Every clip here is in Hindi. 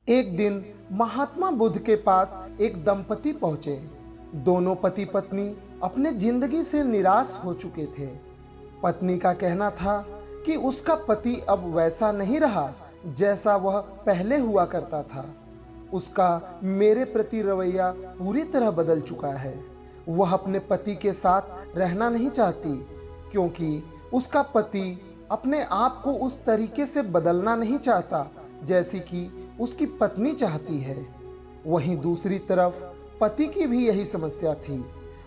एक दिन महात्मा बुद्ध के पास एक दंपति पहुंचे। दोनों पति पत्नी अपने जिंदगी से निराश हो चुके थे। पत्नी का कहना था कि उसका पति अब वैसा नहीं रहा जैसा वह पहले हुआ करता था। उसका मेरे प्रति रवैया पूरी तरह बदल चुका है। वह अपने पति के साथ रहना नहीं चाहती क्योंकि उसका पति अपने आप को उस तरीके से बदलना नहीं चाहता जैसी कि उसकी पत्नी चाहती है। वहीं दूसरी तरफ पति की भी यही समस्या थी।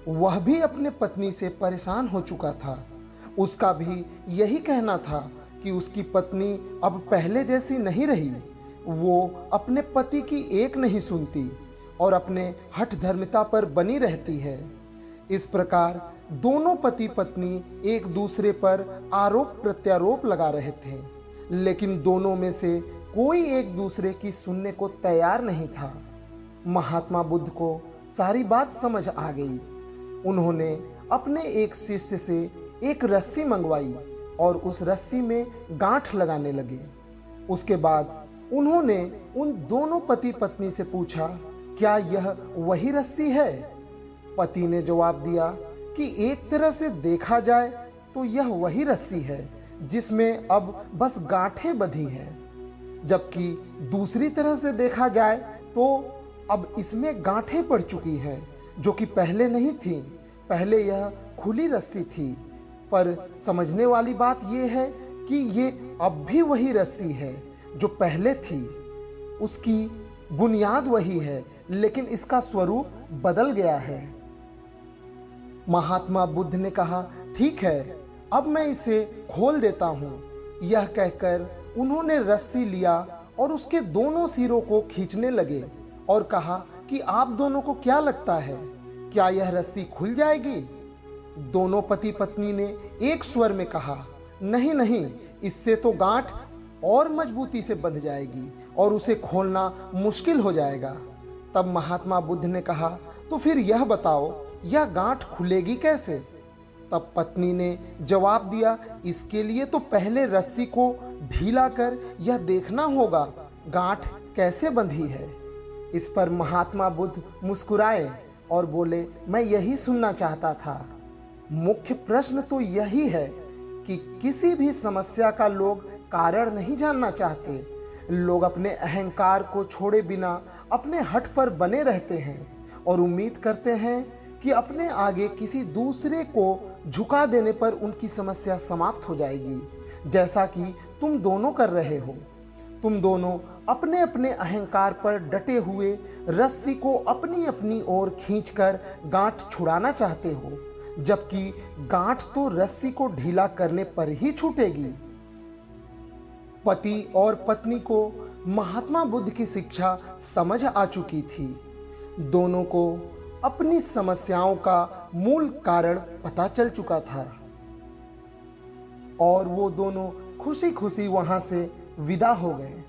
वह भी अपने पत्नी से परेशान हो चुका था। उसका भी यही कहना था कि उसकी पत्नी अब पहले जैसी नहीं रही। वो अपने पति की एक नहीं सुनती और अपने हठ धर्मिता पर बनी रहती है। इस प्रकार दोनों पति पत्नी एक दूसरे पर आरोप प्रत्यारोप लगा रहे थे, लेकिन दोनों में से कोई एक दूसरे की सुनने को तैयार नहीं था। महात्मा बुद्ध को सारी बात समझ आ गई। उन्होंने अपने एक शिष्य से एक रस्सी मंगवाई और उस रस्सी में गांठ लगाने लगे। उसके बाद उन्होंने उन दोनों पति पत्नी से पूछा, क्या यह वही रस्सी है? पति ने जवाब दिया कि एक तरह से देखा जाए तो यह वही रस्सी है जिसमें अब बस गांठें बंधी हैं, जबकि दूसरी तरह से देखा जाए तो अब इसमें गांठें पड़ चुकी हैं जो कि पहले नहीं थी। पहले यह खुली रस्सी थी। पर समझने वाली बात यह है कि ये अब भी वही रस्सी है जो पहले थी। उसकी बुनियाद वही है, लेकिन इसका स्वरूप बदल गया है। महात्मा बुद्ध ने कहा, ठीक है, अब मैं इसे खोल देता हूँ। यह कहकर उन्होंने रस्सी लिया और उसके दोनों सिरों को खींचने लगे और कहा कि आप दोनों को क्या लगता है, क्या यह रस्सी खुल जाएगी? दोनों पति पत्नी ने एक स्वर में कहा, नहीं नहीं, इससे तो गांठ और मजबूती से बंध जाएगी और उसे खोलना मुश्किल हो जाएगा। तब महात्मा बुद्ध ने कहा, तो फिर यह बताओ, यह गांठ खुलेगी कैसे? तब पत्नी ने जवाब दिया, इसके लिए तो पहले रस्सी को ढीला कर यह देखना होगा गांठ कैसे बंधी है। इस पर महात्मा बुद्ध मुस्कुराए और बोले, मैं यही सुनना चाहता था। मुख्य प्रश्न तो यही है कि किसी भी समस्या का लोग कारण नहीं जानना चाहते। लोग अपने अहंकार को छोड़े बिना अपने हठ पर बने रहते हैं और उम्मीद करते हैं कि अपने आगे किसी दूसरे को झुका देने पर उनकी समस्या समाप्त हो जाएगी, जैसा कि तुम दोनों कर रहे हो। तुम दोनों अपने अपने अहंकार पर डटे हुए रस्सी को अपनी अपनी ओर खींचकर गांठ छुड़ाना चाहते हो, जबकि गांठ तो रस्सी को ढीला करने पर ही छूटेगी। पति और पत्नी को महात्मा बुद्ध की शिक्षा समझ आ चुकी थी। दोनों को अपनी समस्याओं का मूल कारण पता चल चुका था और वो दोनों खुशी खुशी वहां से विदा हो गए।